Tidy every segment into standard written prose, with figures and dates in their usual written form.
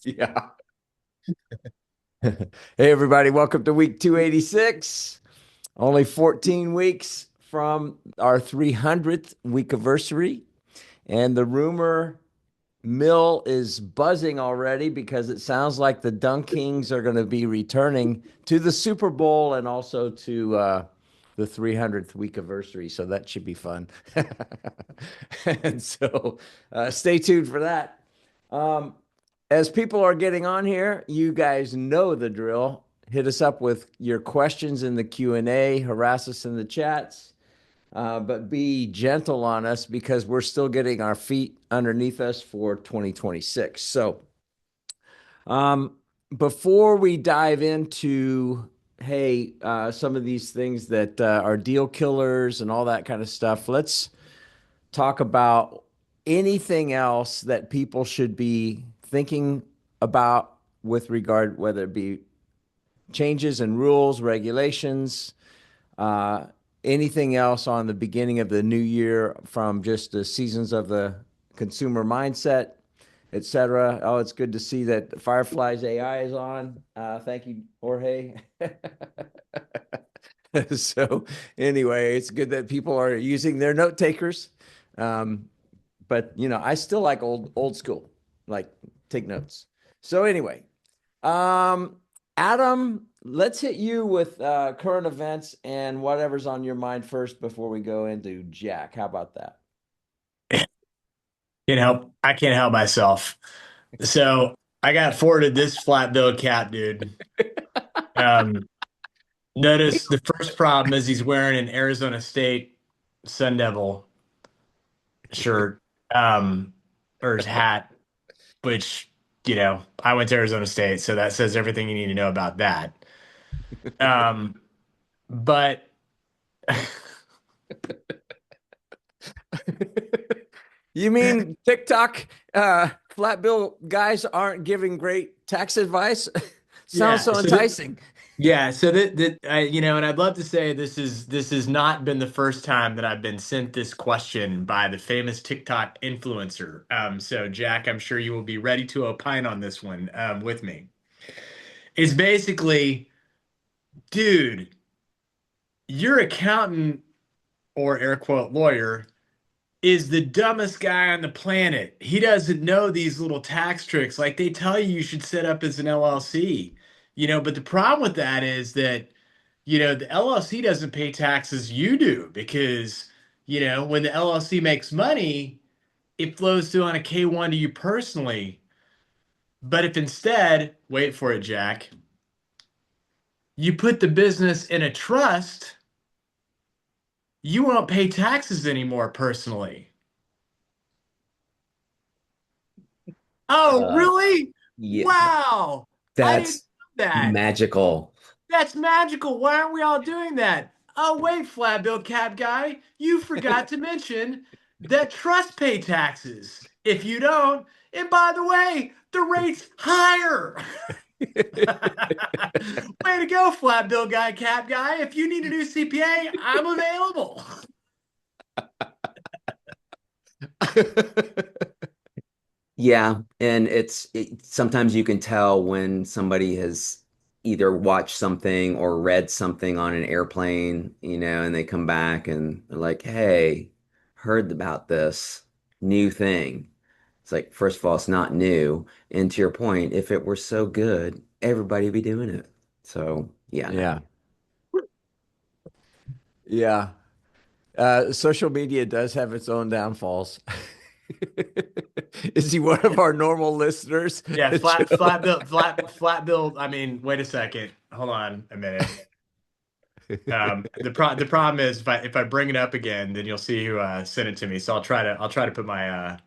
Yeah. Hey, everybody. Welcome to week 286. Only 14 weeks from our 300th week anniversary. And the rumor mill is buzzing already because it sounds like the Dunk Kings are going to be returning to the Super Bowl and also to the 300th week anniversary. So that should be fun. And so stay tuned for that. Um, as people are getting on here, you guys know the drill. Hit us up with your questions in the Q&A, harass us in the chats, but be gentle on us because we're still getting our feet underneath us for 2026. So, um, before we dive into, hey, some of these things that are deal killers and all that kind of stuff, let's talk about anything else that people should be thinking about with regard, whether it be changes in rules, regulations, uh, anything else on the beginning of the new year from just the seasons of the consumer mindset, etc. Oh, it's good to see that Firefly's AI is on. Thank you, Jorge. So anyway, it's good that people are using their note takers. Um, but I still like old school, like take notes. So anyway, um, Adam, let's hit you with current events and whatever's on your mind first before we go into Jack. How about that? I can't help myself. So I got forwarded this flat bill cap, dude. Um, Notice the first problem is he's wearing an Arizona State Sun Devil shirt, or his hat, which, I went to Arizona State, so that says everything you need to know about that. Um, but You mean TikTok flat bill guys aren't giving great tax advice? Sounds yeah, so enticing. yeah, so and I'd love to say this has not been the first time that I've been sent this question by the famous TikTok influencer. So Jack, I'm sure you will be ready to opine on this one with me. It's basically, dude, your accountant or air quote lawyer is the dumbest guy on the planet. He doesn't know these little tax tricks. Like they tell you should set up as an LLC, but the problem with that is that the LLC doesn't pay taxes, you do, because, when the LLC makes money, it flows through on a K-1 to you personally. But if instead, wait for it, Jack, you put the business in a trust, you won't pay taxes anymore personally. Oh, Uh, really? yeah, Wow. I didn't that's know that. magical. That's magical. Why aren't we all doing that? Oh, wait, Flat Bill Cap Guy, you forgot to mention that trusts pay taxes. If you don't, and by the way, the rate's higher. Way to go, Flat Bill Guy Cap Guy. If you need a new CPA, I'm available. Yeah, and sometimes you can tell when somebody has either watched something or read something on an airplane, and they come back and they're like, "Hey, heard about this new thing." It's like, first of all, it's not new, and to your point, if it were so good, everybody would be doing it. So, yeah, no. Yeah. Yeah. Social media does have its own downfalls. Is he one of our normal listeners, Yeah, Joe? flat bill. I mean, wait a second. Hold on a minute. The problem is if I bring it up again, then you'll see who sent it to me. So I'll try to put my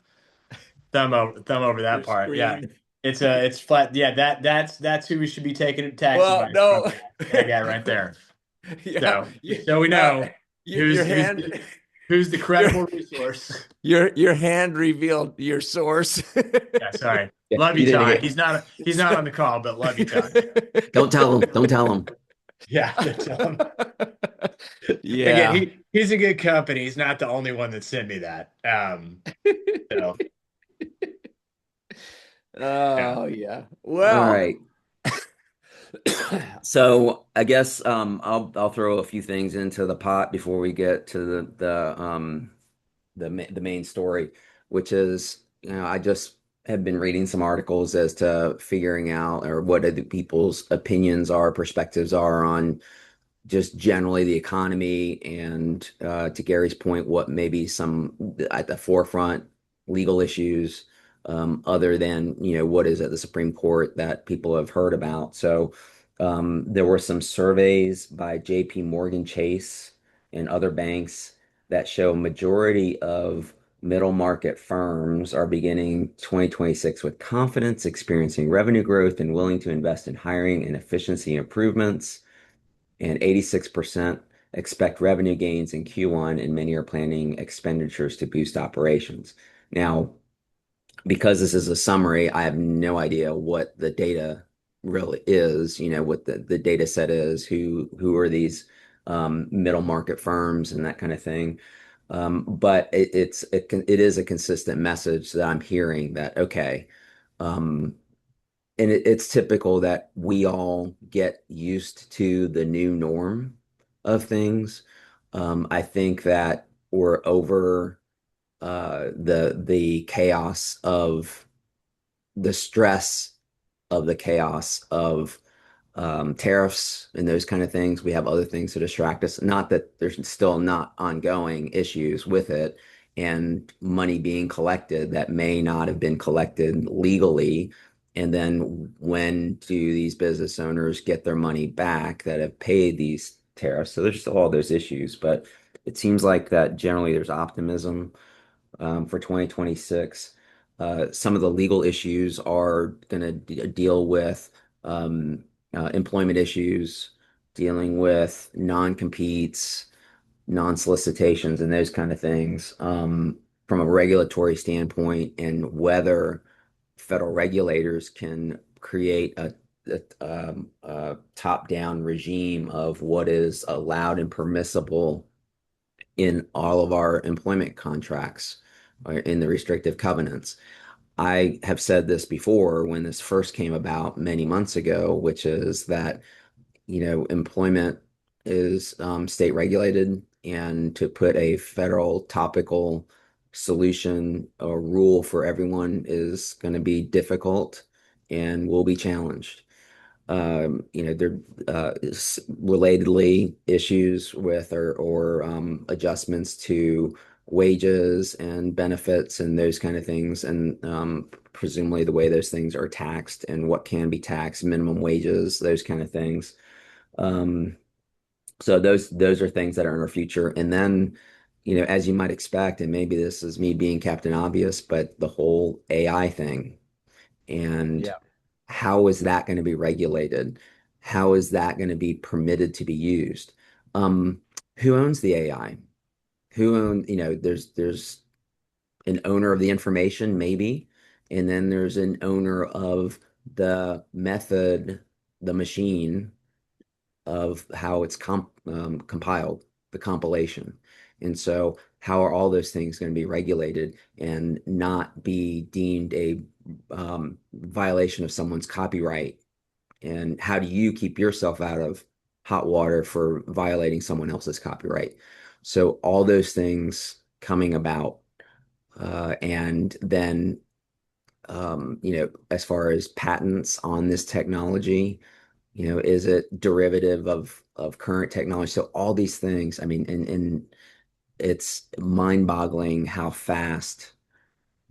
thumb over that Your part. Yeah, screen. it's flat. Yeah, that's who we should be taking tax Well, advice from. no. That guy right there. Yeah. So so we know Your who's hand who's the your credible resource. your hand revealed your source. Yeah, sorry. Yeah, Love you, you didn't Todd. hear. He's not on the call, but love you, Todd. Don't tell them. Don't tell them. Yeah, again, Yeah. he's a good company. He's not the only one that sent me that. So Yeah. Oh yeah. All Well, right. So I guess I'll throw a few things into the pot before we get to the main story, which is, I just have been reading some articles as to figuring out or what other people's opinions are, perspectives are on just generally the economy and to Gary's point, what maybe some at the forefront legal issues other than what is at the Supreme Court that people have heard about. So there were some surveys by J.P. Morgan Chase and other banks that show majority of middle market firms are beginning 2026 with confidence, experiencing revenue growth, and willing to invest in hiring and efficiency improvements, and 86% expect revenue gains in Q1, and many are planning expenditures to boost operations. Now, because this is a summary, I have no idea what the data really is, what the data set is, who are these middle market firms and that kind of thing. But it is a consistent message that I'm hearing that, okay, um, and it's typical that we all get used to the new norm of things. I think that we're over the chaos of the stress of the chaos of tariffs and those kind of things. We have other things to distract us. Not that there's still not ongoing issues with it and money being collected that may not have been collected legally. And then when do these business owners get their money back that have paid these tariffs? So there's still all those issues, but it seems like that generally there's optimism for 2026. Some of the legal issues are going to deal with employment issues, dealing with non-competes, non-solicitations, and those kind of things from a regulatory standpoint, and whether federal regulators can create a top-down regime of what is allowed and permissible in all of our employment contracts or in the restrictive covenants. I have said this before when this first came about many months ago, which is that, employment is state regulated, and to put a federal topical solution or rule for everyone is going to be difficult and will be challenged. There relatedly issues with or adjustments to wages and benefits and those kind of things, and presumably the way those things are taxed and what can be taxed, minimum wages, those kind of things. Um, so those are things that are in our future. And then, as you might expect, and maybe this is me being Captain Obvious, but the whole AI thing. And yeah. how is that going to be regulated? How is that going to be permitted to be used? Um, who owns the AI? Who owns, there's an owner of the information, maybe, and then there's an owner of the method, the machine of how it's compiled, the compilation. And so, how are all those things going to be regulated and not be deemed a violation of someone's copyright? And how do you keep yourself out of hot water for violating someone else's copyright? So, all those things coming about. And then, as far as patents on this technology, is it derivative of current technology? So all these things, I mean, and it's mind-boggling how fast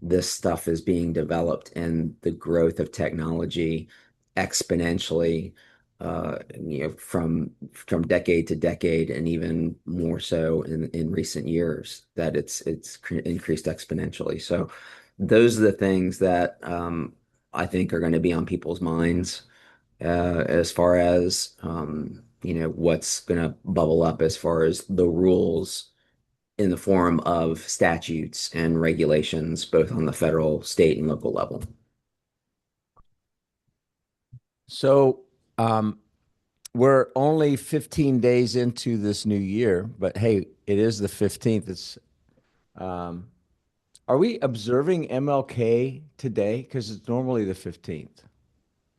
this stuff is being developed and the growth of technology exponentially, from decade to decade, and even more so in recent years that it's increased exponentially. So those are the things that I think are going to be on people's minds as far as what's going to bubble up as far as the rules in the form of statutes and regulations, both on the federal, state, and local level. So, we're only 15 days into this new year, but hey, it is the 15th. It's Are we observing MLK today? Because it's normally the 15th.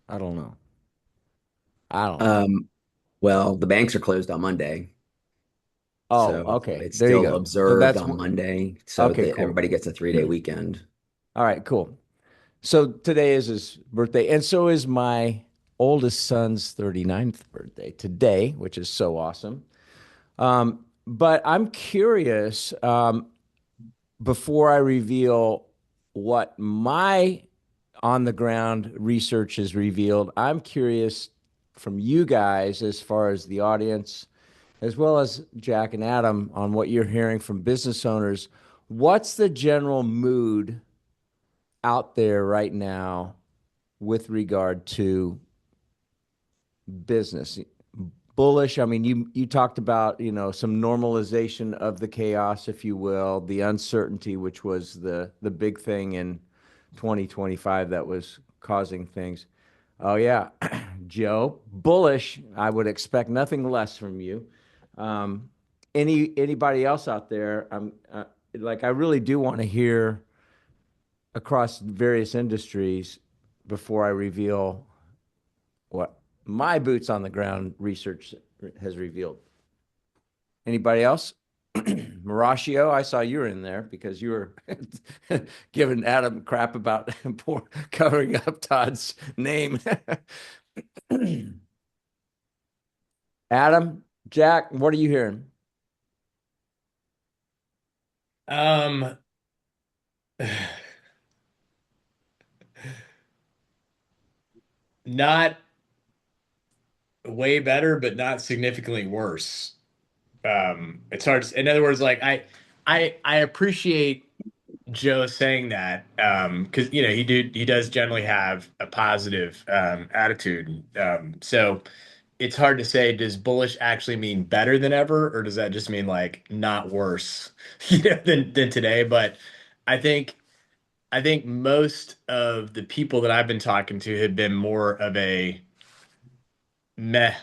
I don't know. I don't know. Um, well, the banks are closed on Monday, Oh, so okay. it's There you still go. So observed that's on Monday, so okay, that cool. everybody gets a 3-day weekend. All right, cool. So today is his birthday, and so is my oldest son's 39th birthday today, which is so awesome. But I'm curious, before I reveal what my on the ground research has revealed, I'm curious from you guys, as far as the audience, as well as Jack and Adam, on what you're hearing from business owners. What's the general mood out there right now with regard to business? Bullish. I mean, you talked about, some normalization of the chaos, if you will, the uncertainty, which was the big thing in 2025 that was causing things. Oh yeah, Joe, bullish. I would expect nothing less from you. Um, anybody else out there? I really do want to hear across various industries before I reveal what my boots on the ground research has revealed. Anybody else? Mauricio, I saw you were in there because you were giving Adam crap about covering up Todd's name. Adam, Jack, what are you hearing? Um, not way better, but not significantly worse. It's hard to, in other words, like I appreciate Joe saying that, because he does generally have a positive attitude. So it's hard to say, does bullish actually mean better than ever, or does that just mean like not worse, than today? But I think I think most of the people that I've been talking to have been more of a meh,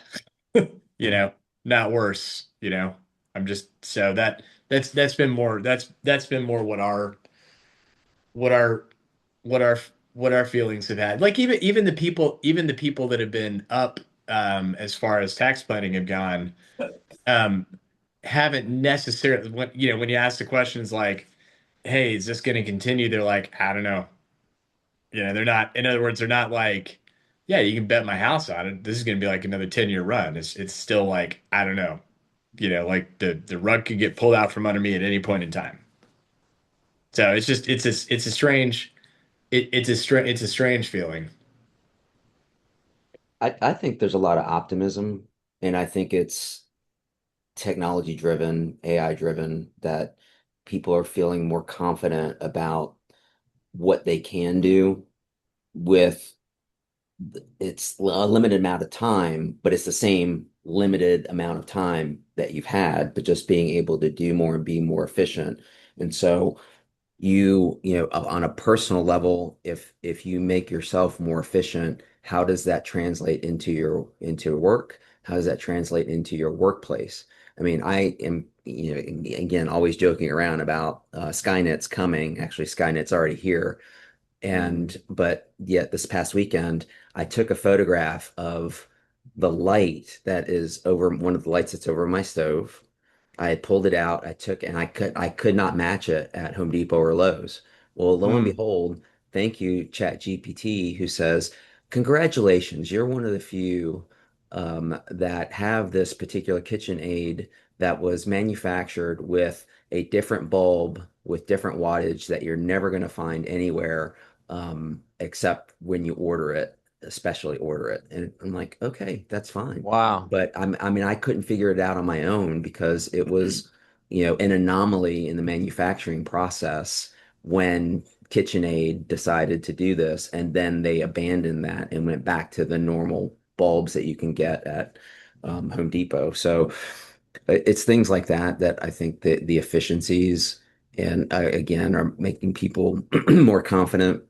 you know, not worse, I'm just so that's been more that's been more what our what our what our feelings have had. Like even the people that have been up, as far as tax planning have gone, um haven't necessarily, when you ask the questions like, hey, is this going to continue, they're like, I don't know. They're not, in other words, they're not like, yeah, you can bet my house on it, this is going to be like another 10-year run. It's still like, I don't know. Like the rug could get pulled out from under me at any point in time. So it's a strange, it's a strange feeling. I think there's a lot of optimism, and I think it's technology driven, AI driven, that people are feeling more confident about what they can do with it's a limited amount of time, but it's the same limited amount of time that you've had, but just being able to do more and be more efficient. And so on a personal level, if you make yourself more efficient, how does that translate into work? How does that translate into your workplace? I mean, I am, again, always joking around about Skynet's coming. Actually, Skynet's already here. But yet this past weekend, I took a photograph of the light that is over one of the lights that's over my stove. I had pulled it out, and I could not match it at Home Depot or Lowe's. Well, lo and Hmm. behold, thank you, Chat GPT, who says, congratulations, you're one of the few that have this particular KitchenAid that was manufactured with a different bulb with different wattage that you're never going to find anywhere, except when you order it, especially order it. And I'm like, okay, that's fine. Wow. But I mean, I couldn't figure it out on my own because it was, an anomaly in the manufacturing process when KitchenAid decided to do this, and then they abandoned that and went back to the normal bulbs that you can get at Home Depot. So it's things like that that I think that the efficiencies and again are making people more confident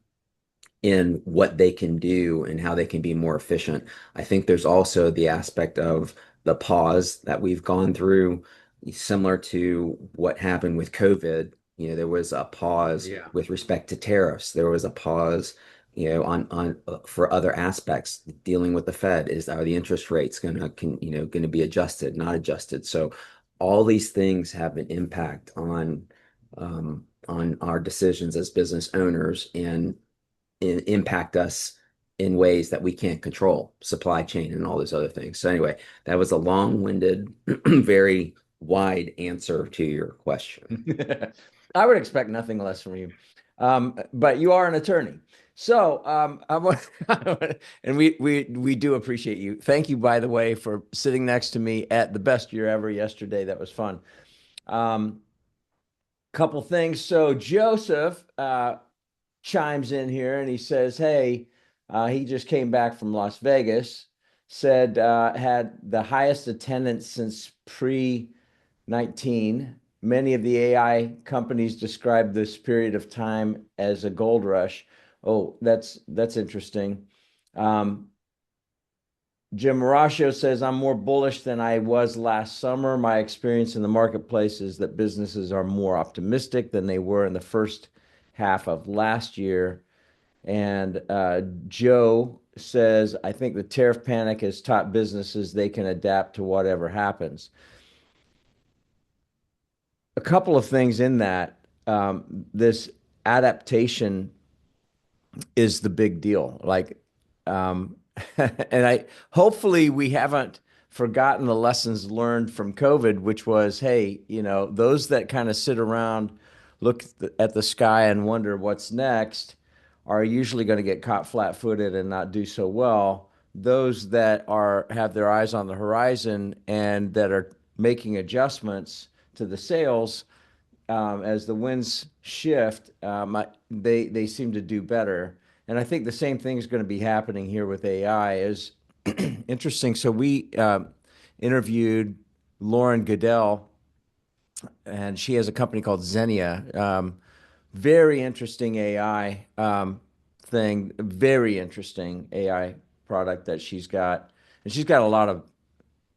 in what they can do and how they can be more efficient. I think there's also the aspect of the pause that we've gone through, similar to what happened with COVID. There was a pause Yeah. with respect to tariffs. There was a pause, on for other aspects dealing with the Fed. Are the interest rates going to be adjusted, not adjusted? So all these things have an impact on our decisions as business owners and impact us in ways that we can't control, supply chain and all those other things. So anyway, that was a long-winded, very wide answer to your question. I would expect nothing less from you. But you are an attorney. So, and we do appreciate you. Thank you, by the way, for sitting next to me at the best year ever yesterday. That was fun. Um, Couple things. So Joseph chimes in here and he says, "Hey, he just came back from Las Vegas. Said had the highest attendance since pre-19. Many of the AI companies describe this period of time as a gold rush." Oh, that's interesting. Um, Jim Marascio says, "I'm more bullish than I was last summer. My experience in the marketplace is that businesses are more optimistic than they were in the first half of last year." And Joe says, "I think the tariff panic has taught businesses they can adapt to whatever happens." A couple of things in that. This adaptation is the big deal. Um, and hopefully we haven't forgotten the lessons learned from COVID, which was, hey, those that kind of sit around, look at the sky and wonder what's next are usually going to get caught flat-footed and not do so well. Those that have their eyes on the horizon and that are making adjustments to the sails as the winds shift, they seem to do better. And I think the same thing is going to be happening here with AI. Is interesting. So we interviewed Lauren Goodell, and she has a company called Xenia. Very interesting AI thing. Very interesting AI product that she's got, and she's got a lot of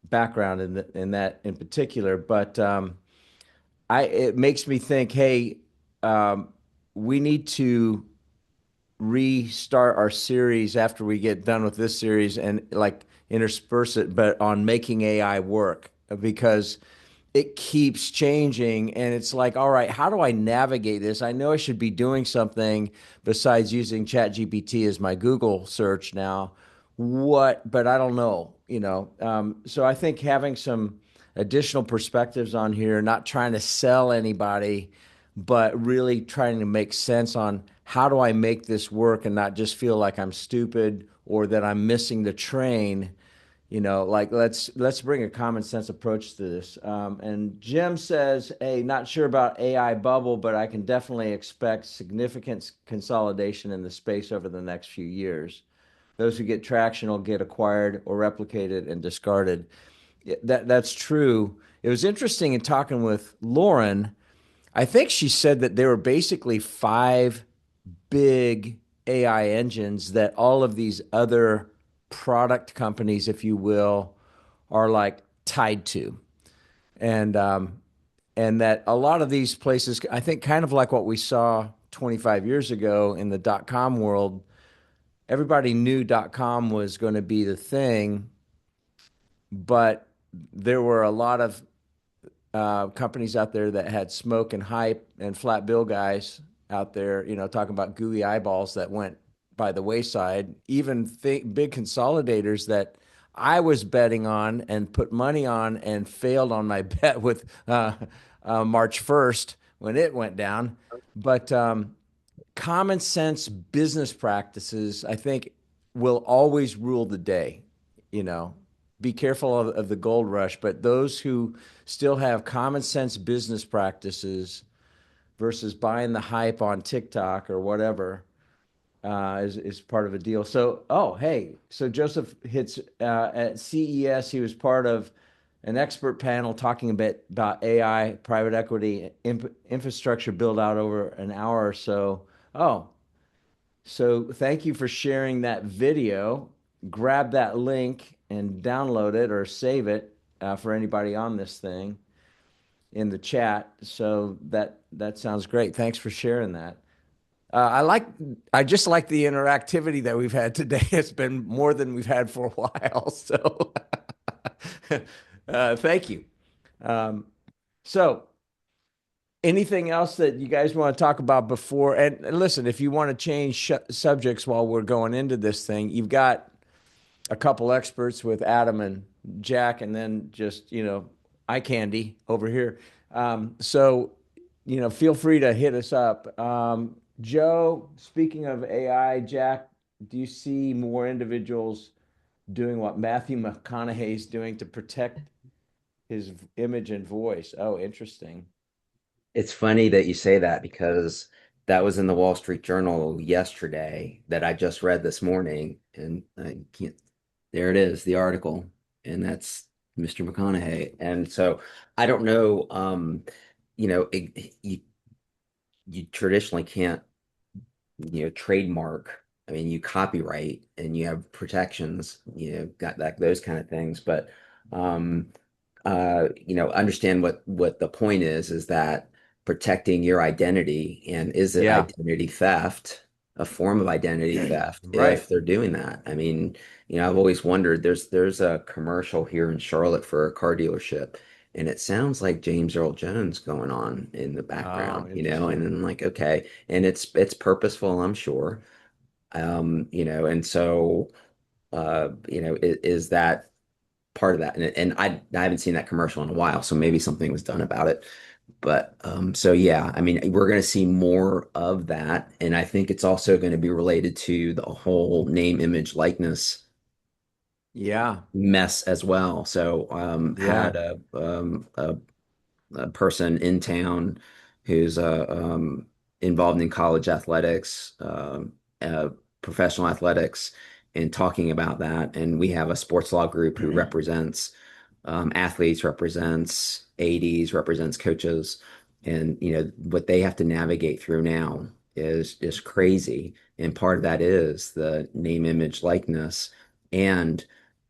background in that in particular. But it makes me think, hey, um, we need to restart our series after we get done with this series and like intersperse it, but on making AI work because it keeps changing. And it's like, all right, how do I navigate this? I know I should be doing something besides using ChatGPT as my Google search now. But I don't know. So I think having some additional perspectives on here, not trying to sell anybody, but really trying to make sense on how do I make this work and not just feel like I'm stupid or that I'm missing the train. Like let's bring a common sense approach to this. And Jim says, "Hey, not sure about AI bubble, but I can definitely expect significant consolidation in the space over the next few years. Those who get traction will get acquired or replicated and discarded." That's true. It was interesting in talking with Lauren. I think she said that there were basically five big AI engines that all of these other product companies, if you will, are like tied to. And and that a lot of these places, I think kind of like what we saw 25 years ago in the .com world, everybody knew .com was going to be the thing, but there were a lot of companies out there that had smoke and hype and flat bill guys out there, talking about gooey eyeballs that went by the wayside. Even big consolidators that I was betting on and put money on and failed on my bet with March 1st when it went down. But common sense business practices, I think, will always rule the day. You know, be careful of the gold rush, but those who still have common sense business practices versus buying the hype on TikTok or whatever is part of a deal. So, oh, hey, so Joseph hits at CES. He was part of an expert panel talking a bit about AI, private equity, infrastructure build out over an hour or so. Oh, so thank you for sharing that video. Grab that link and download it or save it for anybody on this thing. in the chat. So that sounds great. Thanks for sharing that. I just like the interactivity that we've had today. It's been more than we've had for a while. So thank you. Um, so anything else that you guys want to talk about before? And listen, if you want to change subjects while we're going into this thing, you've got a couple experts with Adam and Jack, and then just, eye candy over here. So, feel free to hit us up. Joe, speaking of AI, Jack, do you see more individuals doing what Matthew McConaughey is doing to protect his image and voice? Oh, interesting. It's funny that you say that because that was in the Wall Street Journal yesterday that I just read this morning, and I can't. There it is, the article, and that's Mr. McConaughey. And so I don't know. You traditionally can't, trademark. I mean, you copyright and you have protections, got that those kind of things. But um, understand what the point is that protecting your identity, and is it Yeah, identity theft, a form of identity theft right. if they're doing that? I mean, I've always wondered, there's a commercial here in Charlotte for a car dealership, and it sounds like James Earl Jones going on in the Oh, background, and interesting. then like, okay, and it's purposeful, I'm sure. And so is that part of that? And I haven't seen that commercial in a while, so maybe something was done about it. But so yeah, I mean, we're going to see more of that, and I think it's also going to be related to the whole name, image, likeness Yeah, mess as well. So yeah. had a person in town who's involved in college athletics, professional athletics, and talking about that. And we have a sports law group who represents athletes, represents ADs, represents coaches, and what they have to navigate through now is crazy. And part of that is the name, image, likeness, and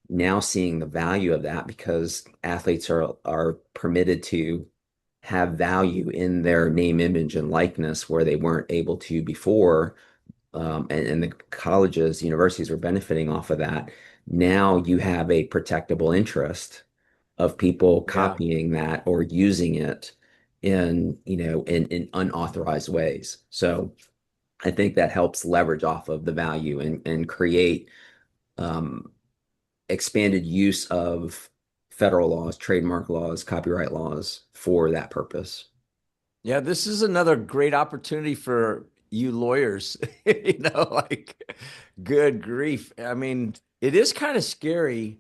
now seeing the value of that because athletes are permitted to have value in their name, image, and likeness where they weren't able to before. And the colleges, universities were benefiting off of that. Now you have a protectable interest of people Yeah. copying that or using it in unauthorized ways. So I think that helps leverage off of the value and create um, expanded use of federal laws, trademark laws, copyright laws for that purpose. Yeah, this is another great opportunity for you lawyers. Like, good grief. I mean, it is kind of scary.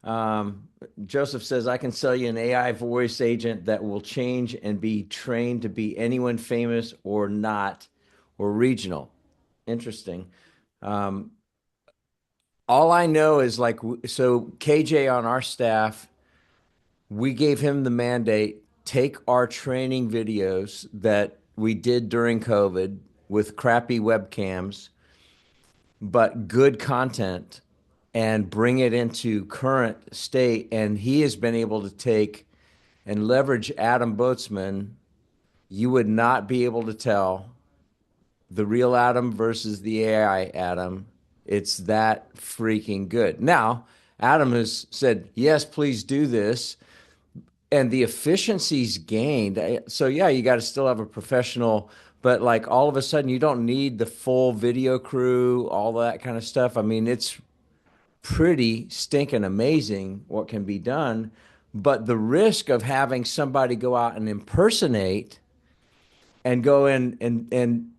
Um, Joseph says, I can sell you an AI voice agent that will change and be trained to be anyone famous or not, or regional. Interesting. Um, all I know is like, so KJ on our staff, we gave him the mandate, take our training videos that we did during COVID with crappy webcams, but good content, and bring it into current state. And he has been able to take and leverage Adam Boatsman. You would not be able to tell the real Adam versus the AI Adam. It's that freaking good. Now, Adam has said, yes, please do this, and the efficiencies gained. So yeah, you got to still have a professional, but like all of a sudden you don't need the full video crew, all that kind of stuff. I mean, it's pretty stinking amazing what can be done, but the risk of having somebody go out and impersonate and go in and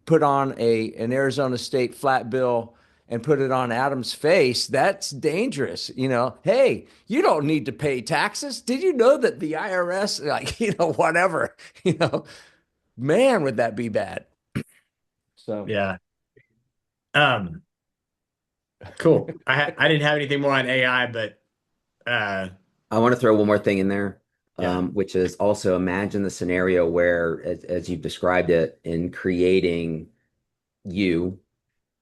put on a an Arizona State flat bill and put it on Adam's face, that's dangerous. Hey, you don't need to pay taxes. Did you know that the IRS, like, whatever, man, would that be bad? So, Yeah. Um, cool. I didn't have anything more on AI, but uh, I want to throw one more thing in there, yeah. which is also imagine the scenario where, as you've described it, in creating you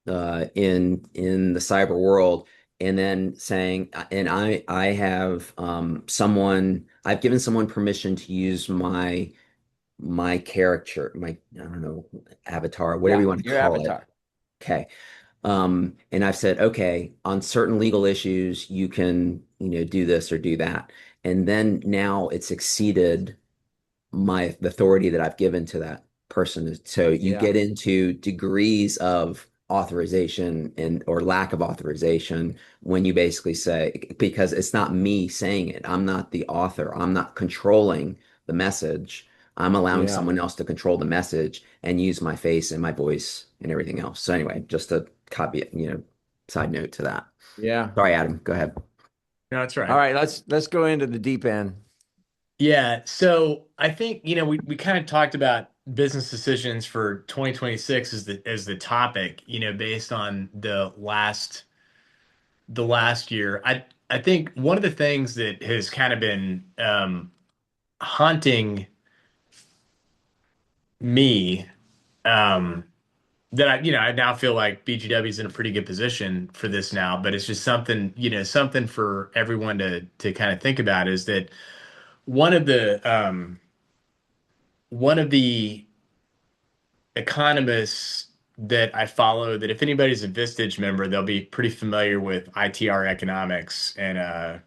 in the cyber world, and then saying, and I have someone, I've given someone permission to use my character, my, I don't know, avatar, whatever Yeah, you want to your call it. avatar. Okay. And I've said, okay, on certain legal issues, you can, do this or do that. And then now it's exceeded my the authority that I've given to that person. So you Yeah, get into degrees of authorization and or lack of authorization when you basically say, because it's not me saying it. I'm not the author. I'm not controlling the message. I'm allowing yeah, someone else to control the message and use my face and my voice and everything else. So anyway, just a caveat, side note to that. yeah. Sorry, Adam, go ahead. No, that's All right. right, let's go into the deep end. Yeah, so I think, we kind of talked about business decisions for 2026 as the topic, based on the last year. I think one of the things that has kind of been haunting me, um that I now feel like BGW is in a pretty good position for this now, but it's just something for everyone to kind of think about is that one of the one of the economists that I follow, that if anybody's a Vistage member, they'll be pretty familiar with ITR economics and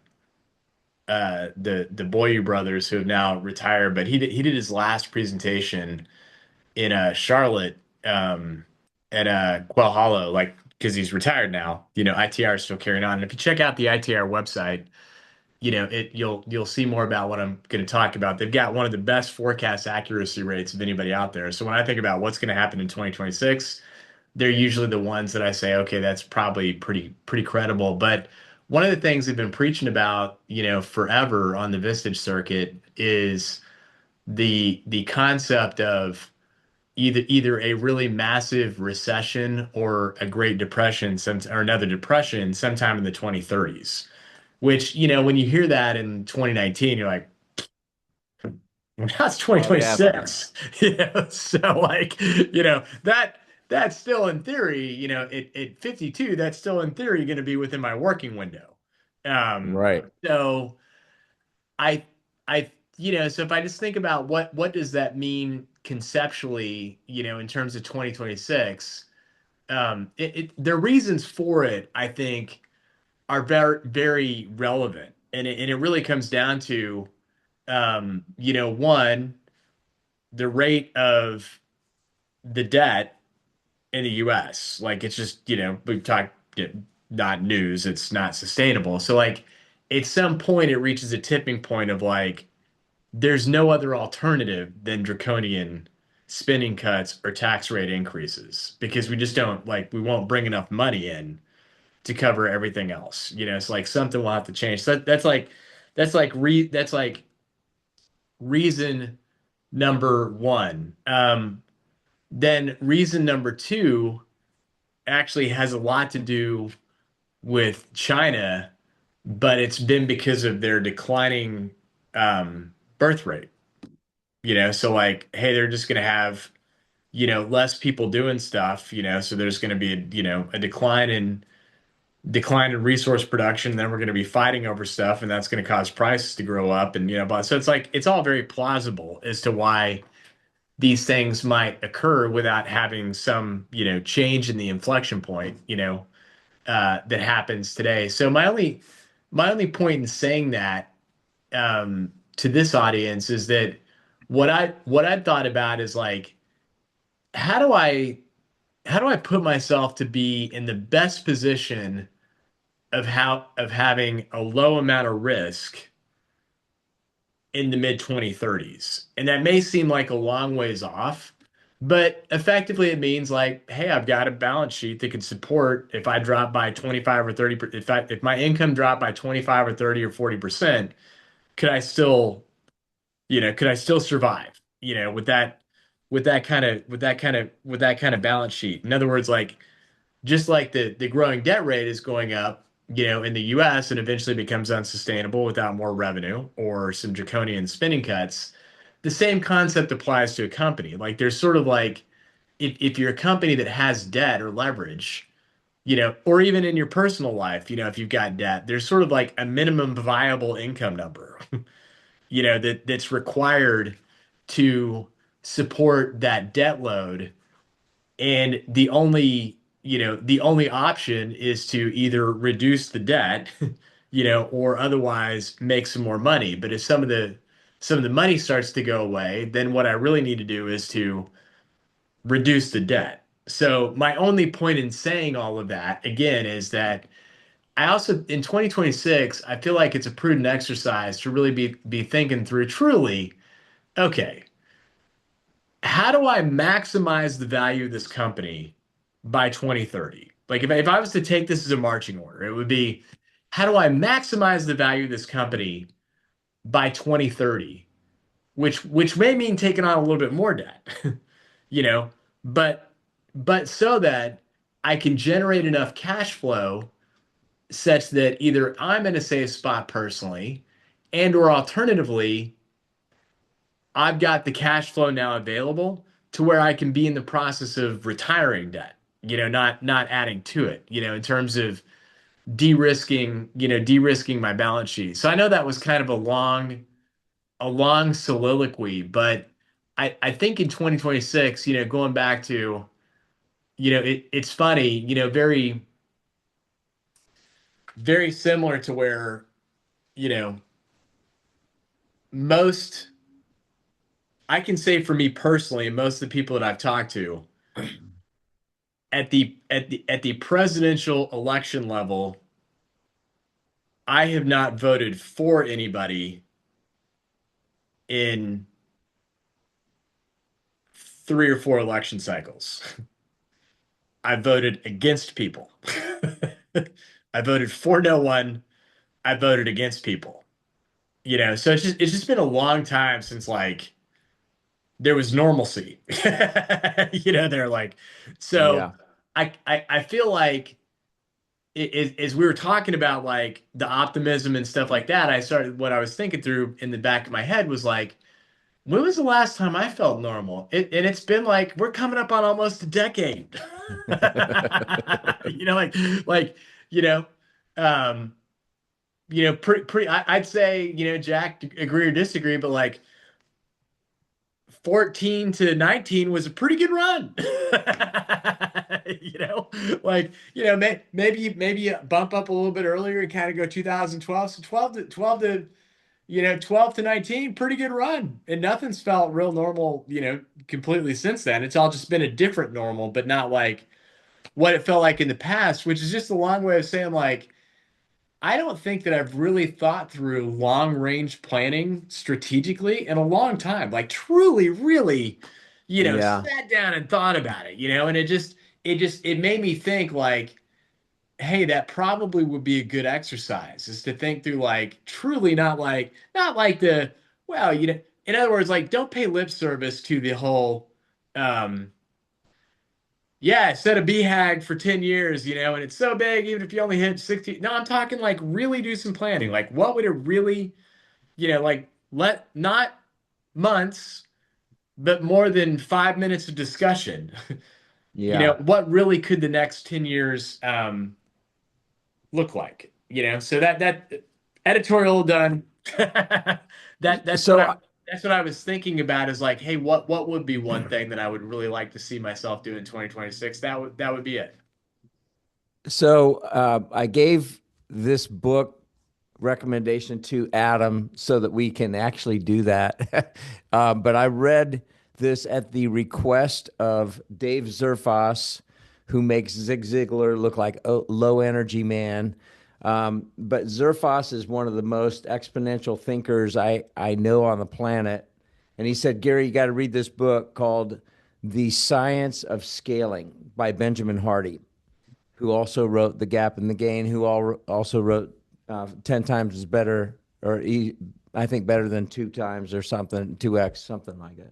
the Boyu brothers who have now retired. But he did his last presentation in Charlotte, at Quail Hollow, like, because he's retired now. ITR is still carrying on. And if you check out the ITR website, you'll see more about what I'm going to talk about. They've got one of the best forecast accuracy rates of anybody out there. So when I think about what's going to happen in 2026, they're usually the ones that I say, okay, that's probably pretty credible. But one of the things they've been preaching about, forever on the Vistage circuit is the concept of either a really massive recession or a Great Depression, or another depression sometime in the 2030s. Which, when you hear that in 2019, you're like, well, that's Oh yeah, buddy. 2026. So like, that's still in theory, at 52, that's still in theory going to be within my working window. Right. So I I so if I just think about what does that mean conceptually, in terms of 2026, the reasons for it, I think, are very very relevant, and it really comes down to, one, the rate of the debt in the US. Like, it's just, we've talked, not news, it's not sustainable. So like at some point it reaches a tipping point of like there's no other alternative than draconian spending cuts or tax rate increases, because we just don't, like, we won't bring enough money in to cover everything else. It's like something will have to change. So that's like reason number one. Then reason number two actually has a lot to do with China, but it's been because of their declining birth rate. So like, hey, they're just going to have, less people doing stuff, so there's going to be a decline in resource production. Then we're going to be fighting over stuff, and that's going to cause prices to grow up. And but so it's like it's all very plausible as to why these things might occur without having some change in the inflection point that happens today. So my only point in saying that, to this audience, is that what I thought about is like, how do I how do I put myself to be in the best position of having a low amount of risk in the mid 2030s. And that may seem like a long ways off, but effectively it means like, hey, I've got a balance sheet that can support if I drop by 25 or 30, if my income dropped by 25 or 30 or 40%, could I still, could I still survive, with that kind of balance sheet? In other words, like, just like the growing debt rate is going up, in the US, and eventually becomes unsustainable without more revenue or some draconian spending cuts, the same concept applies to a company. Like, there's sort of like, if you're a company that has debt or leverage, or even in your personal life, if you've got debt, there's sort of like a minimum viable income number, that's required to support that debt load. And the only option is to either reduce the debt, or otherwise make some more money. But if some of the money starts to go away, then what I really need to do is to reduce the debt. So my only point in saying all of that again is that I also in 2026, I feel like it's a prudent exercise to really be thinking through truly, okay, how do I maximize the value of this company by 2030? Like if I was to take this as a marching order, it would be how do I maximize the value of this company by 2030, which may mean taking on a little bit more debt, you know, but so that I can generate enough cash flow such that either I'm in a safe spot personally and or alternatively I've got the cash flow now available to where I can be in the process of retiring debt, not adding to it, in terms of de-risking my balance sheet. So I know that was kind of a long soliloquy, but I think in 2026, going back to, it's funny, very, very similar to where, you know, most, I can say for me personally, and most of the people that I've talked to, at the presidential election level, I have not voted for anybody in 3 or 4 election cycles. I voted against people. I voted for no one. I voted against people. So it's just been a long time since like there was normalcy. They're like, so Yeah. I feel like as we were talking about like the optimism and stuff like that, what I was thinking through in the back of my head was like, when was the last time I felt normal? And it's been like we're coming up on almost a decade. Like you know, um, pretty. I'd say Jack, agree or disagree, but like 14 to 19 was a pretty good run. Like, maybe you bump up a little bit earlier and kind of go 2012. So 12 to 19, pretty good run. And nothing's felt real normal, completely since then. It's all just been a different normal, but not like what it felt like in the past, which is just a long way of saying like I don't think that I've really thought through long range planning strategically in a long time. Like truly, really, Yeah. sat down and thought about it, and it made me think like, hey, that probably would be a good exercise is to think through like truly not like well, in other words, like don't pay lip service to the whole um yeah, set a BHAG for 10 years, and it's so big, even if you only hit 60. No, I'm talking like really do some planning. Like, what would it really, like let not months, but more than 5 minutes of discussion. Yeah. What really could the next 10 years look like? So that editorial done. That's what So I was thinking about is like, hey, what would be one thing that I would really like to see myself do in 2026? That would be it. I gave this book recommendation to Adam so that we can actually do that. But I read this at the request of Dave Zerfas, who makes Zig Ziglar look like a low energy man. But Zerfas is one of the most exponential thinkers I know on the planet. And he said, Gary, you got to read this book called The Science of Scaling by Benjamin Hardy, who also wrote The Gap and the Gain, who also wrote 10 times is better, I think better than two times or something, 2x, something like that.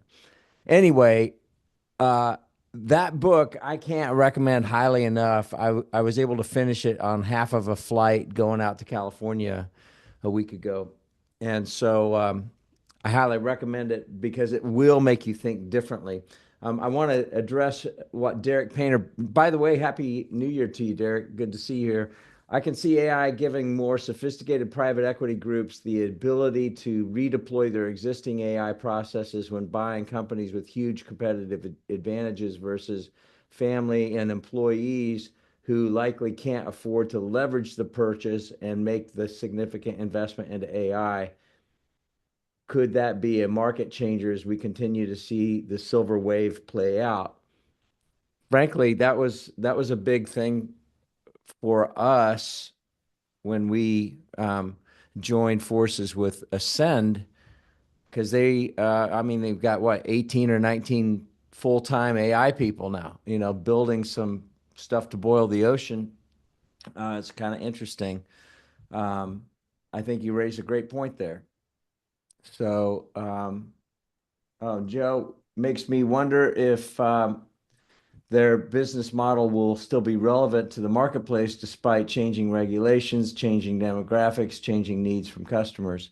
Anyway, uh, that book I can't recommend highly enough. I was able to finish it on half of a flight going out to California a week ago. And so I highly recommend it because it will make you think differently. I want to address what Derek Painter. By the way, Happy New Year to you, Derek. Good to see you here. I can see AI giving more sophisticated private equity groups the ability to redeploy their existing AI processes when buying companies with huge competitive advantages versus family and employees who likely can't afford to leverage the purchase and make the significant investment into AI. Could that be a market changer as we continue to see the silver wave play out? Frankly, that was a big thing for us when we joined forces with Ascend, because I mean, they've got what, 18 or 19 full-time AI people now, building some stuff to boil the ocean. It's kind of interesting. Um, I think you raised a great point there. So, oh, Joe, makes me wonder if their business model will still be relevant to the marketplace despite changing regulations, changing demographics, changing needs from customers.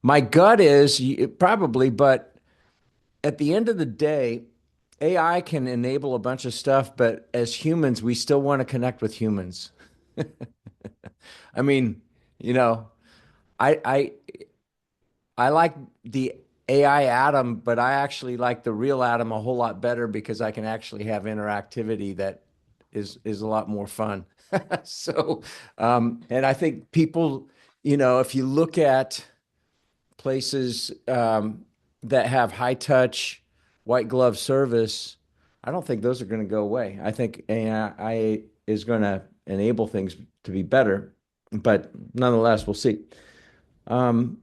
My gut is probably, but at the end of the day, AI can enable a bunch of stuff, but as humans, we still want to connect with humans. I mean, you know, I I I like the AI Adam, but I actually like the real Adam a whole lot better because I can actually have interactivity that is a lot more fun. So, and I think people, if you look at places that have high touch, white glove service, I don't think those are going to go away. I think AI is going to enable things to be better, but nonetheless, we'll see. Um,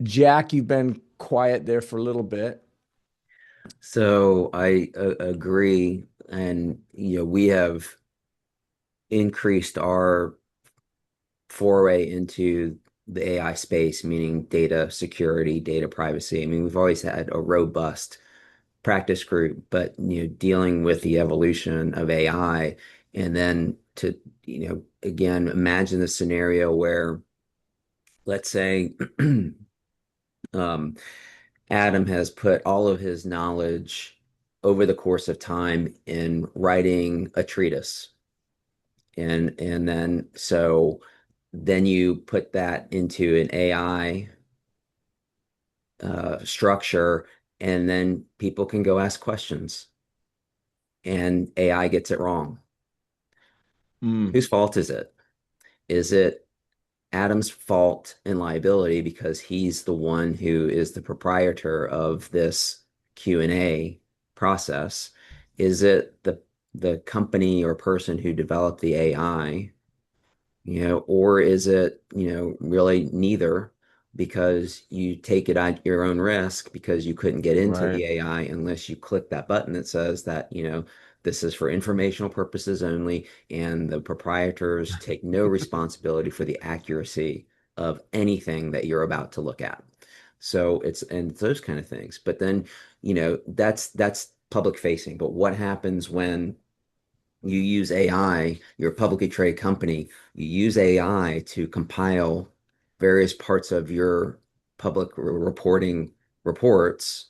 Jack, you've been quiet there for a little bit. So I agree, and we have increased our foray into the AI space, meaning data security, data privacy. I mean, we've always had a robust practice group, but dealing with the evolution of AI, and then to again imagine the scenario where, let's say, um, Adam has put all of his knowledge over the course of time in writing a treatise. And then so then you put that into an AI structure, and then people can go ask questions, and AI gets it wrong. Mm, Whose fault is it? Is it Adam's fault and liability because he's the one who is the proprietor of this Q&A process? Is it the company or person who developed the AI, or is it, really neither, because you take it at your own risk because you couldn't get into right. the AI unless you click that button that says that, this is for informational purposes only, and the proprietors take no responsibility for the accuracy of anything that you're about to look at. So and those kind of things. But then, that's public facing. But what happens when you use AI, you're a publicly traded company, you use AI to compile various parts of your public reporting reports,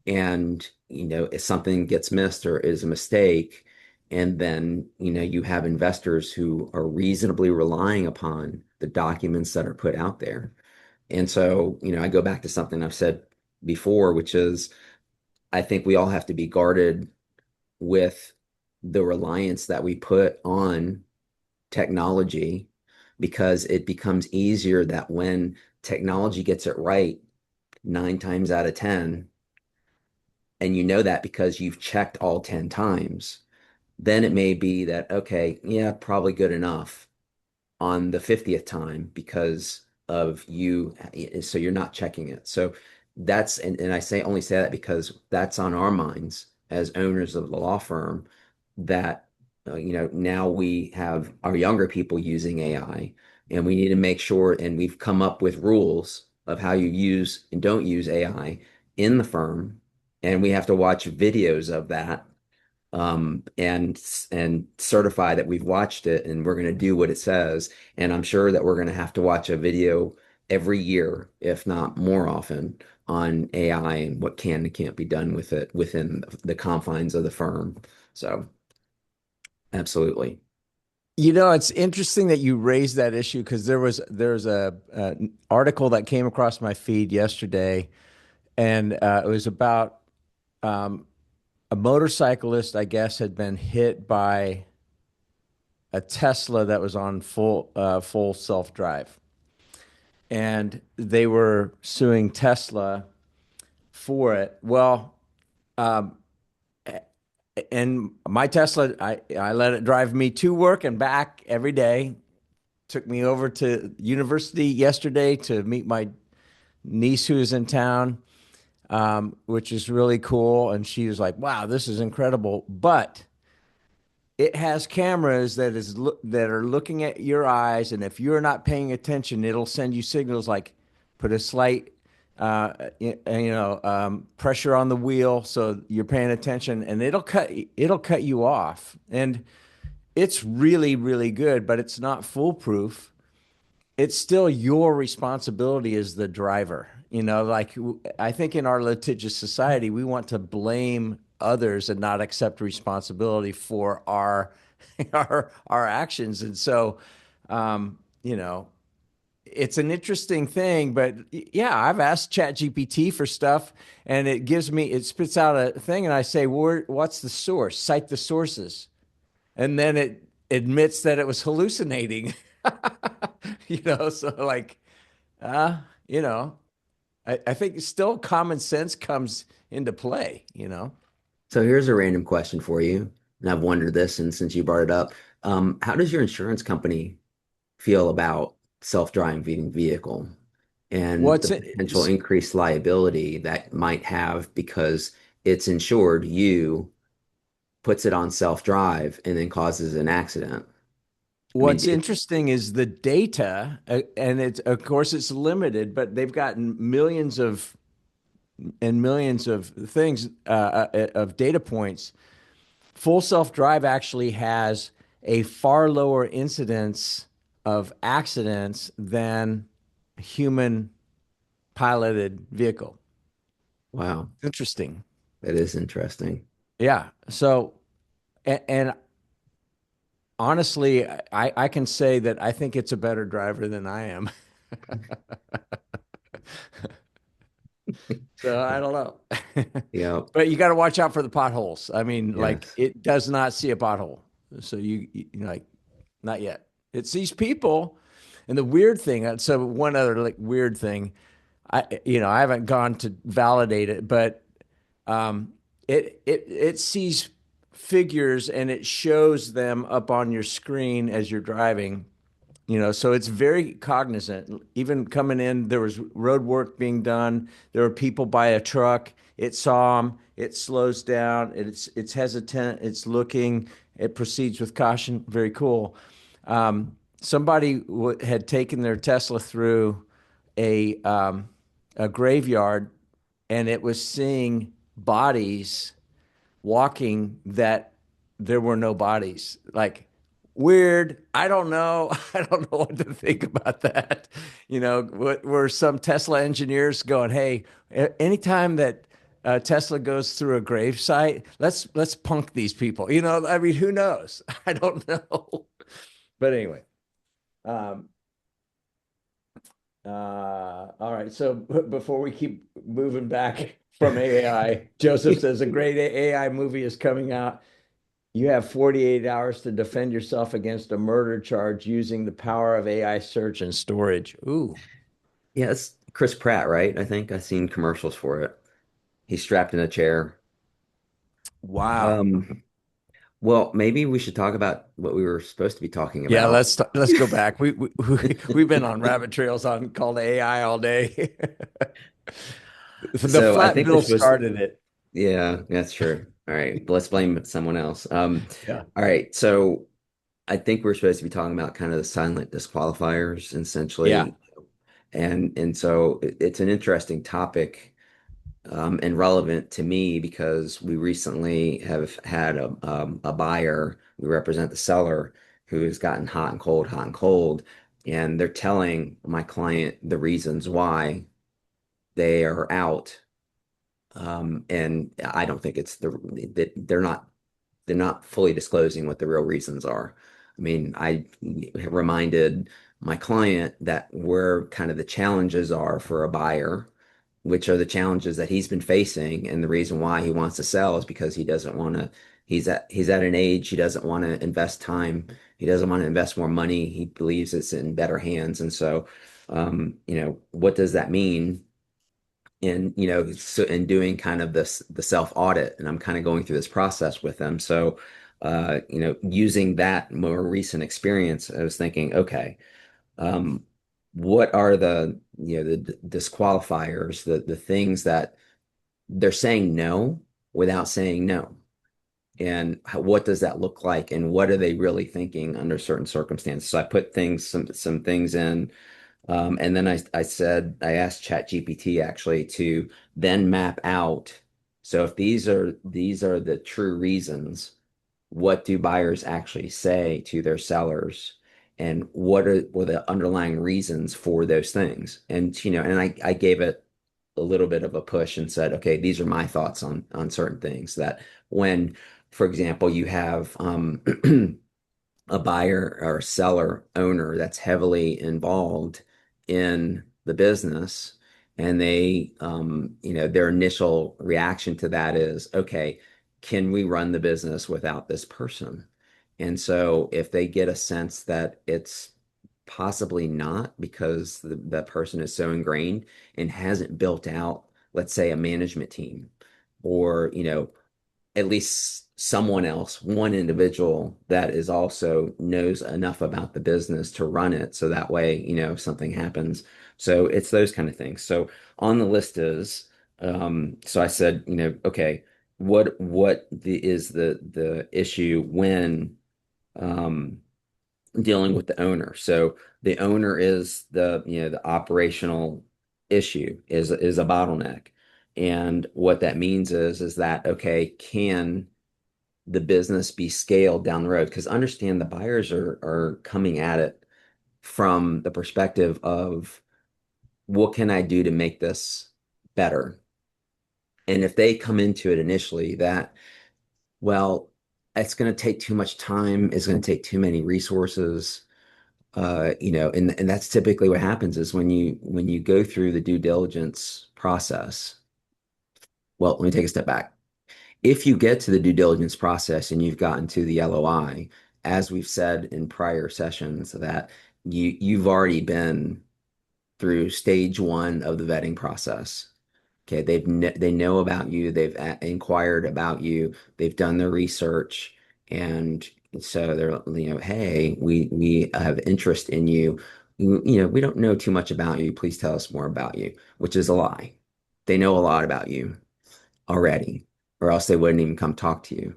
and if something gets missed or is a mistake, and then you have investors who are reasonably relying upon the documents that are put out there. And so, I go back to something I've said before, which is I think we all have to be guarded with the reliance that we put on technology, because it becomes easier that when technology gets it right 9 times out of 10, and that because you've checked all 10 times, then it may be that, okay, yeah, probably good enough on the 50th time because of you. So you're not checking it. So and I only say that because that's on our minds as owners of the law firm, that now we have our younger people using AI, and we need to make sure, and we've come up with rules of how you use and don't use AI in the firm, and we have to watch videos of that, and certify that we've watched it and we're going to do what it says. And I'm sure that we're going to have to watch a video every year, if not more often, on AI and what can and can't be done with it within the confines of the firm. So, absolutely. It's interesting that you raised that issue because there's an article that came across my feed yesterday, and it was about um, a motorcyclist, I guess, had been hit by a Tesla that was on full self drive, and they were suing Tesla for it. Well, um, and my Tesla, I let it drive me to work and back every day. Took me over to university yesterday to meet my niece who is in town, which is really cool. And she was like, "Wow, this is incredible!" But it has cameras that are looking at your eyes, and if you're not paying attention, it'll send you signals like put a slight, pressure on the wheel so you're paying attention, and it'll cut you off. And it's really really good, but it's not foolproof. It's still your responsibility as the driver. Like I think in our litigious society, we want to blame others and not accept responsibility for our our actions. And so, um, you know, it's an interesting thing, but yeah, I've asked ChatGPT for stuff and it spits out a thing and I say, what's the source? Cite the sources. And then it admits that it was hallucinating. So like, uh, you know, I think still common sense comes into play. So here's a random question for you, and I've wondered this, and since you brought it up, how does your insurance company feel about self-driving vehicle and the What's potential increased liability that might have because it's insured you puts it on self-drive and then causes an accident? I mean, What's interesting is the data, and it's of course it's limited, but they've gotten millions of and millions of things of data points. Full self drive actually has a far lower incidence of accidents than a human piloted vehicle. wow, Interesting. that is interesting. Yeah. So, and honestly, I can say that I think it's a better driver than I am. So I don't know. Yeah, But you got to watch out for the potholes. I mean, like yes. it does not see a pothole. So like not yet. It sees people. And the weird thing, so one other like weird thing, I haven't gone to validate it, but it sees figures and it shows them up on your screen as you're driving. So it's very cognizant. Even coming in, there was road work being done. There were people by a truck. It saw them. It slows down. It's hesitant. It's looking. It proceeds with caution. Very cool. Somebody had taken their Tesla through a graveyard, and it was seeing bodies walking that there were no bodies. Like weird. I don't know. I don't know what to think about that. Were some Tesla engineers going, "Hey, anytime that Tesla goes through a grave site, let's punk these people." I mean, who knows? I don't know. But anyway, um, all right. So before we keep moving back from AI, Joseph says a great AI movie is coming out. You have 48 hours to defend yourself against a murder charge using the power of AI search and storage. Ooh, Yeah, it's Chris Pratt, right? I think I've seen commercials for it. He's strapped in a chair. wow. Um, well, maybe we should talk about what we were supposed to be talking Yeah, about. let's go back. We've been on rabbit trails on called AI all day. The So I flat think we're bill supposed started it. Yeah, that's true. All right, but let's blame someone else. Yeah. All right, so I think we're supposed to be talking about kind of the silent disqualifiers, Yeah. essentially, and so it's an interesting topic and relevant to me because we recently have had a buyer. We represent the seller who has gotten hot and cold, and they're telling my client the reasons why they are out. And I don't think it's that they're not fully disclosing what the real reasons are. I mean, I reminded my client that where kind of the challenges are for a buyer, which are the challenges that he's been facing, and the reason why he wants to sell is because he doesn't want to. He's at an age he doesn't want to invest time. He doesn't want to invest more money. He believes it's in better hands, and so, what does that mean? In so in doing kind of the self audit, and I'm kind of going through this process with them. So using that more recent experience, I was thinking, okay, um what are the disqualifiers, the things that they're saying no without saying no, and what does that look like, and what are they really thinking under certain circumstances? So I put some things in, and then I asked ChatGPT actually to then map out. So if these are the true reasons, what do buyers actually say to their sellers? And were the underlying reasons for those things? And I gave it a little bit of a push and said, okay, these are my thoughts on certain things that when, for example, you have a buyer or seller owner that's heavily involved in the business, and their initial reaction to that is, okay, can we run the business without this person? And so if they get a sense that it's possibly not, because that person is so ingrained and hasn't built out, let's say, a management team, or at least someone else, one individual that is also knows enough about the business to run it. So that way, if something happens. So it's those kind of things. So on the list is, so I said, okay, is the issue when, um, dealing with the owner? So the owner is the operational issue, is a bottleneck. And what that means is that, okay, can the business be scaled down the road? Because understand, the buyers are coming at it from the perspective of, what can I do to make this better? And if they come into it initially that, well, it's going to take too much time, it's going to take too many resources, and that's typically what happens is when you go through the due diligence process. Well, let me take a step back. If you get to the due diligence process and you've gotten to the LOI, as we've said in prior sessions, that you've already been through stage one of the vetting process. Okay, they know about you, they've inquired about you, they've done their research, and so they're, hey, we have interest in you. We don't know too much about you. Please tell us more about you, which is a lie. They know a lot about you already, or else they wouldn't even come talk to you.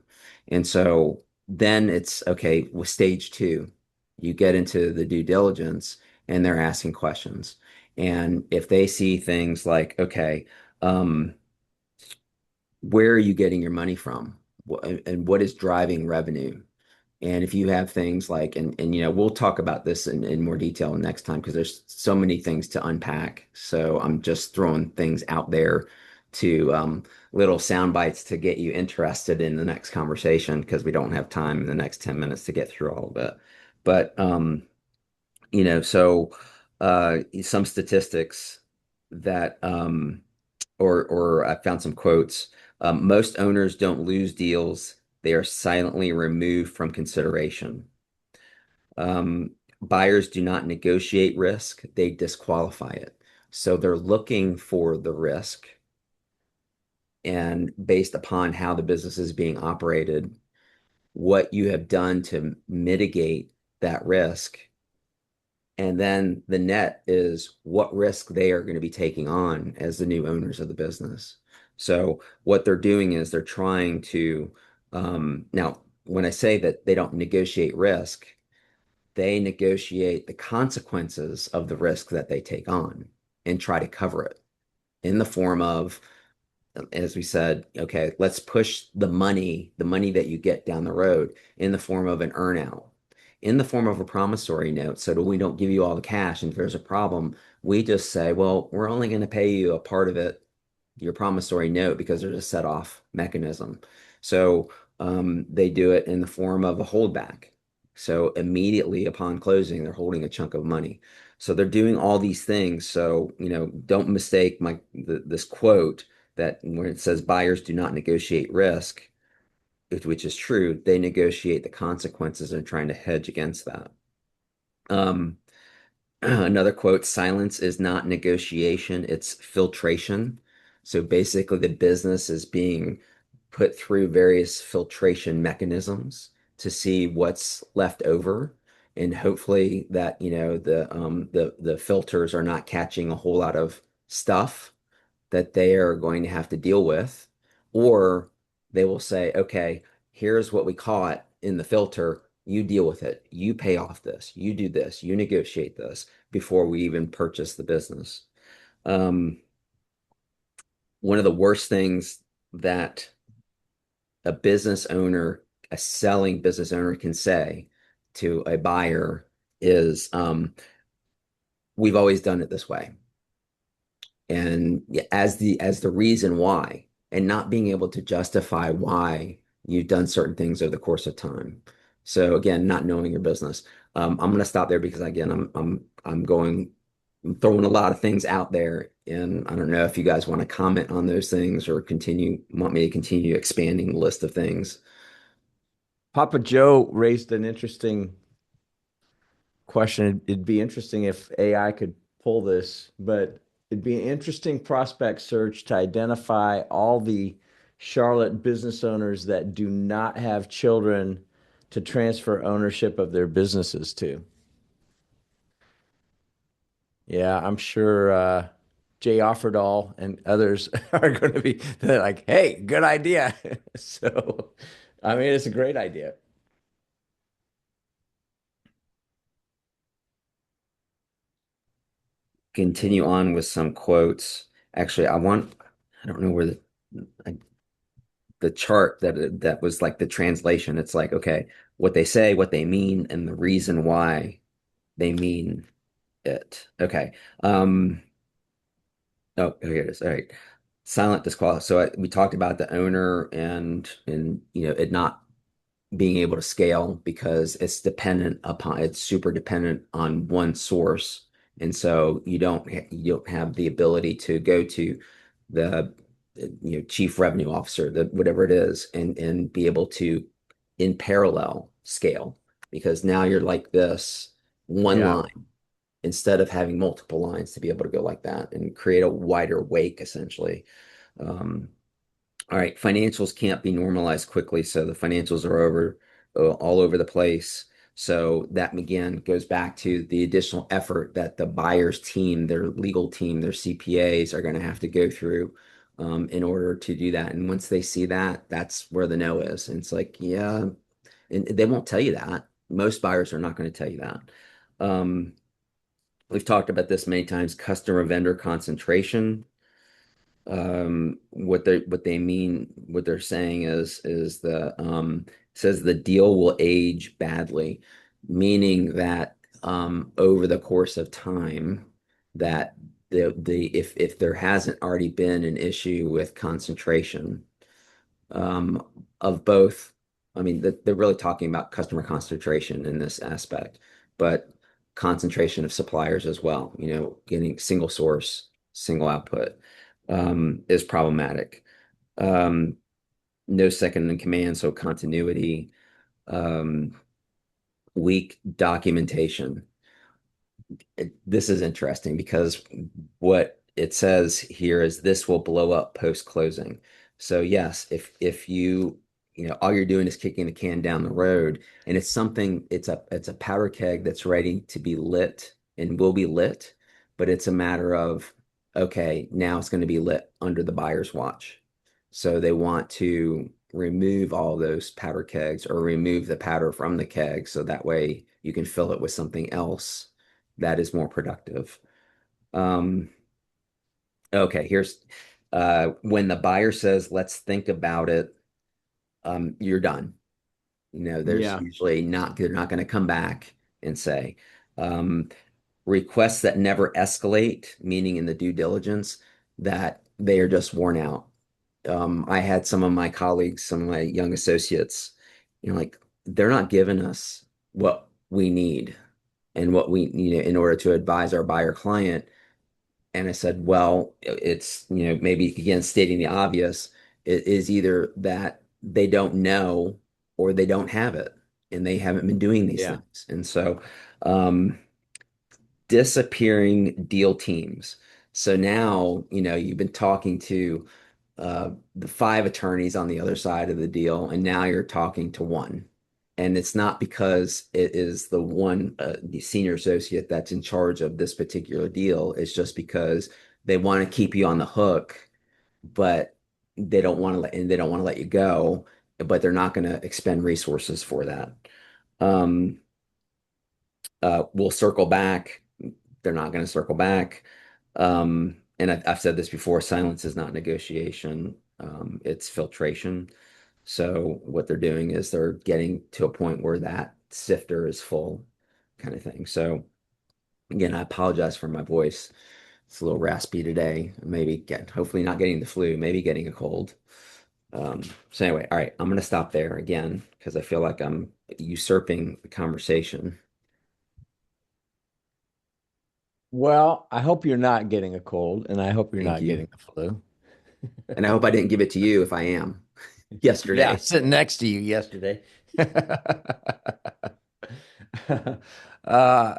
And so then it's okay with stage two. You get into the due diligence, and they're asking questions. And if they see things like, okay, um, where are you getting your money from? And what is driving revenue? And if you have things like, and we'll talk about this in more detail next time, because there's so many things to unpack. So I'm just throwing things out there to, little sound bites to get you interested in the next conversation, because we don't have time in the next 10 minutes to get through all of it. But so, some statistics that, or I found some quotes. Most owners don't lose deals; they are silently removed from consideration. Buyers do not negotiate risk; they disqualify it. So they're looking for the risk, and based upon how the business is being operated, what you have done to mitigate that risk. And then the net is what risk they are going to be taking on as the new owners of the business. So what they're doing is they're trying to, now, when I say that they don't negotiate risk, they negotiate the consequences of the risk that they take on and try to cover it in the form of, as we said, okay, let's push the money that you get down the road in the form of an earnout. in the form of a promissory note so that we don't give you all the cash. And if there's a problem, we just say, well, we're only going to pay you a part of it, your promissory note, because there's a set off mechanism. So they do it in the form of a holdback. So immediately upon closing, they're holding a chunk of money. So they're doing all these things. So, don't mistake this quote that when it says buyers do not negotiate risk, which is true, they negotiate the consequences and trying to hedge against that. Um, Another quote, silence is not negotiation, it's filtration. So basically, the business is being put through various filtration mechanisms to see what's left over. And hopefully that, the filters are not catching a whole lot of stuff that they are going to have to deal with, or they will say, okay, here's what we caught in the filter. You deal with it. You pay off this. You do this. You negotiate this before we even purchase the business. Um, One of the worst things that a business owner, a selling business owner can say to a buyer is, we've always done it this way. And as the reason why, and not being able to justify why you've done certain things over the course of time. So again, not knowing your business. I'm going to stop there because again, I'm throwing a lot of things out there, and I don't know if you guys want to comment on those things or want me to continue expanding the list of things. Papa Joe raised an interesting question. It'd be interesting if AI could pull this, but it'd be an interesting prospect search to identify all the Charlotte business owners that do not have children to transfer ownership of their businesses to. Yeah, I'm sure Jay Offerdahl and others are going to be they're like, hey, good idea. So, I mean, it's a great idea. Continue on with some quotes. Actually, I don't know where the chart that was like the translation. It's like, okay, what they say, what they mean, and the reason why they mean it. Okay. Um, oh, here it is. All right. Silent disqualify. So we talked about the owner and it not being able to scale because it's super dependent on one source. And so you don't have the ability to go to the chief revenue officer, the whatever it is, and be able to in parallel scale, because now you're like this one Yeah. line instead of having multiple lines to be able to go like that and create a wider wake essentially. Um, all right, financials can't be normalized quickly, so the financials are all over the place. So that again goes back to the additional effort that the buyer's team, their legal team, their CPAs are going to have to go through in order to do that. And once they see that, that's where the no is. And it's like, yeah, and they won't tell you that. Most buyers are not going to tell you that. Um, we've talked about this many times, customer vendor concentration. What they mean, what they're saying is says the deal will age badly, meaning that over the course of time that the if there hasn't already been an issue with concentration of both. I mean, they're really talking about customer concentration in this aspect, but concentration of suppliers as well. Getting single source, single output is problematic. Um, no second in command, so continuity, um, weak documentation. This is interesting because what it says here is this will blow up post-closing. So yes, if all you're doing is kicking the can down the road, and it's a powder keg that's ready to be lit and will be lit, but it's a matter of, okay, now it's going to be lit under the buyer's watch. So they want to remove all those powder kegs or remove the powder from the keg so that way you can fill it with something else that is more productive. Um, okay, here's when the buyer says, let's think about it, you're done. There's Yeah. usually not, they're not going to come back and say, um, requests that never escalate, meaning in the due diligence, that they are just worn out. I had some of my colleagues, some of my young associates, like they're not giving us what we need and what we, in order to advise our buyer client. And I said, well, it's, maybe again, stating the obvious, it is either that they don't know or they don't have it and they haven't been doing these Yeah. things. And so, um, disappearing deal teams. So now, you've been talking to the five attorneys on the other side of the deal, and now you're talking to one. And it's not because it is the senior associate that's in charge of this particular deal. It's just because they want to keep you on the hook, but they don't want to let you go, but they're not going to expend resources for that. Um, we'll circle back. They're not going to circle back. And I've said this before, silence is not negotiation. It's filtration. So what they're doing is they're getting to a point where that sifter is full, kind of thing. So again, I apologize for my voice. It's a little raspy today. Hopefully not getting the flu, maybe getting a cold. So anyway, all right, I'm going to stop there again because I feel like I'm usurping the conversation. Well, I hope you're not getting a cold, and I hope you're Thank not you. getting the flu. And I hope I didn't give it to you if I am Yeah, yesterday. sitting next to you yesterday. uh,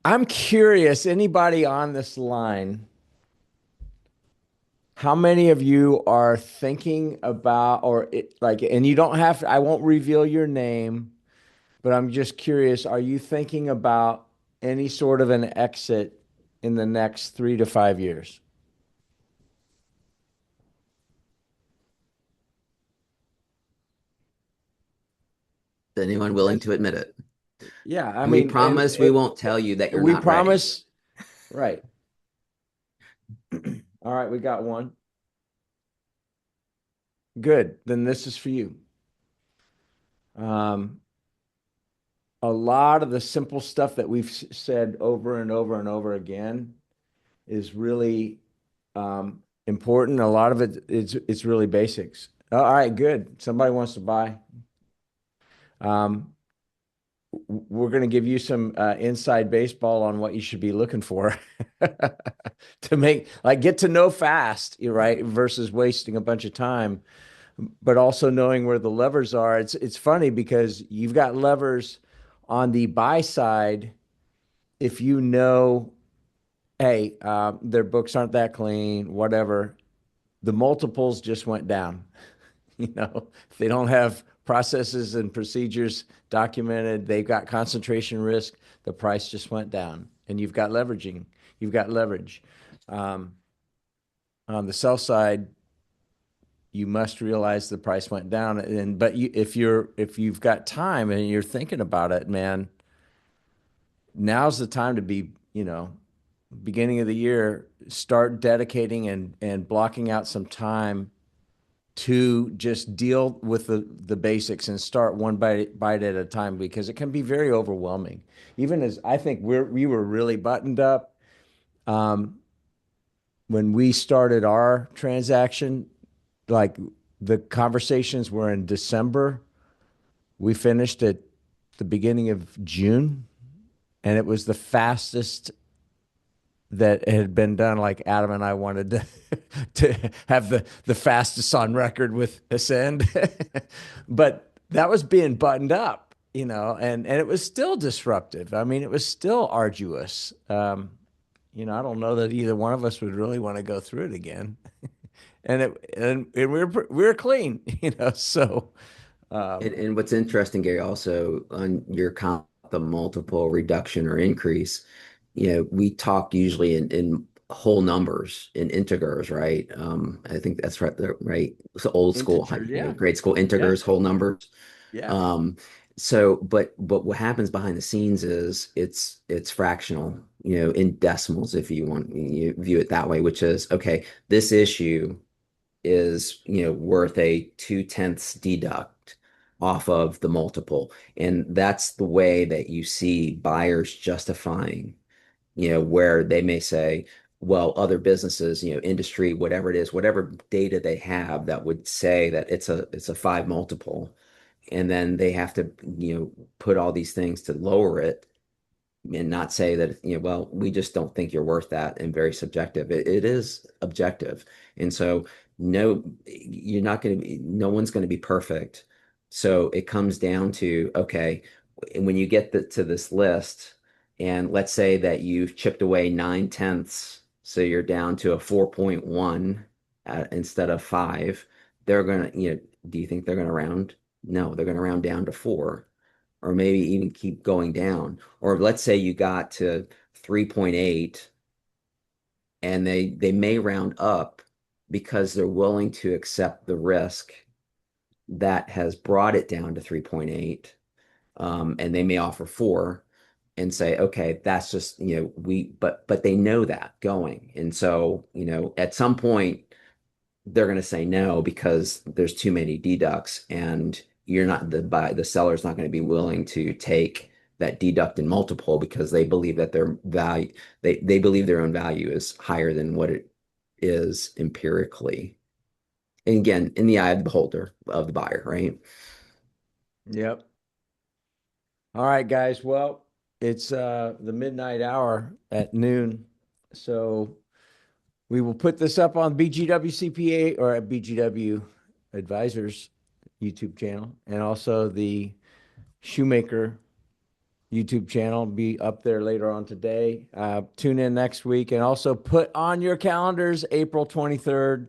I'm curious, anybody on this line, how many of you are thinking about, and you don't have to, I won't reveal your name, but I'm just curious, are you thinking about any sort of an exit in the next 3 to 5 years? Is anyone willing That's, to admit it? yeah, I And we mean, promise we won't tell you that you're we not ready. promise, right. All right, we got one. Good. Then this is for you. Um, a lot of the simple stuff that we've said over and over and over again is really important. A lot of it's really basics. All right, good. Somebody wants to buy. Um, we're going to give you some inside baseball on what you should be looking for to get to know fast, right? Versus wasting a bunch of time, but also knowing where the levers are. It's funny because you've got levers on the buy side. If you know, hey, their books aren't that clean, whatever, the multiples just went down. If they don't have processes and procedures documented, they've got concentration risk, the price just went down. And you've got leverage. Um, on the sell side, you must realize the price went down. If you've got time and you're thinking about it, man, now's the time to be, beginning of the year, start dedicating and blocking out some time to just deal with the basics and start one bite at a time because it can be very overwhelming. Even as I think we were really buttoned up um, when we started our transaction, like the conversations were in December. We finished at the beginning of June, and it was the fastest that had been done. Like Adam and I wanted to have the fastest on record with Ascend, but that was being buttoned up, and it was still disruptive. I mean, it was still arduous. I don't know that either one of us would really want to go through it again. And we were clean, so And what's interesting, Gary, also on your comp, the multiple reduction or increase, we talk usually in whole numbers, in integers, right? I think that's right, right. So old school, integers, yeah, grade school yeah, integers, whole numbers. yeah. Um, but what happens behind the scenes is it's fractional, in decimals, if you want, you view it that way, which is okay, this issue is, worth a 2/10 deduct. off of the multiple. And that's the way that you see buyers justifying, where they may say, well, other businesses, industry, whatever it is, whatever data they have that would say that it's a five multiple, and then they have to, put all these things to lower it and not say that, well, we just don't think you're worth that, and very subjective. It is objective. And so, no, you're not going to be, no one's going to be perfect. So it comes down to, okay, when you get to this list, and let's say that you've chipped away 9/10, so you're down to a 4.1 instead of five, they're going to, do you think they're going to round? No, they're going to round down to four, or maybe even keep going down. Or let's say you got to 3.8, and they may round up because they're willing to accept the risk that has brought it down to 3.8. And they may offer four and say, okay, that's just, but they know that going. And so, at some point they're going to say no because there's too many deducts, and you're not the seller's not going to be willing to take that deduct in multiple because they believe that their value, they believe their own value is higher than what it is empirically. And again, in the eye of the beholder, of the buyer, right? Yep. All right, guys. Well, it's the midnight hour at noon. So we will put this up on BGW CPA or at BGW Advisors YouTube channel, and also the Shoemaker YouTube channel be up there later on today. Tune in next week, and also put on your calendars April 23rd,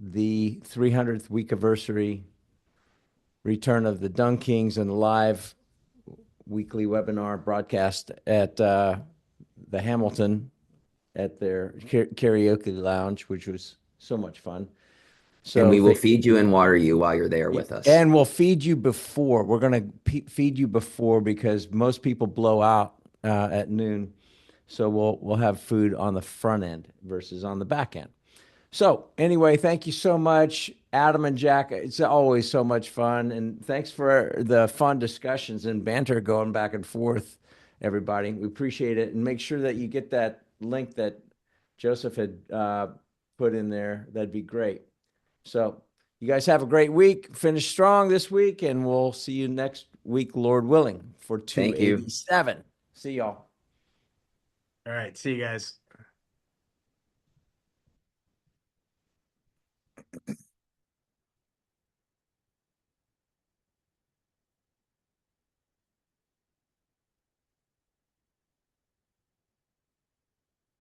the 300th week anniversary return of the Dung Kings, and the live weekly webinar broadcast at the Hamilton at their karaoke lounge, which was so much fun. And So we will feed you and water you while you're there with us. and we'll feed you before. We're going to feed you before because most people blow out at noon. So we'll have food on the front end versus on the back end. So anyway, thank you so much, Adam and Jack. It's always so much fun, and thanks for the fun discussions and banter going back and forth, everybody. We appreciate it, and make sure that you get that link that Joseph had put in there. That'd be great. So you guys have a great week. Finish strong this week, and we'll see you next week, Lord willing, for Thank you. 287. See y'all. All right. See you guys.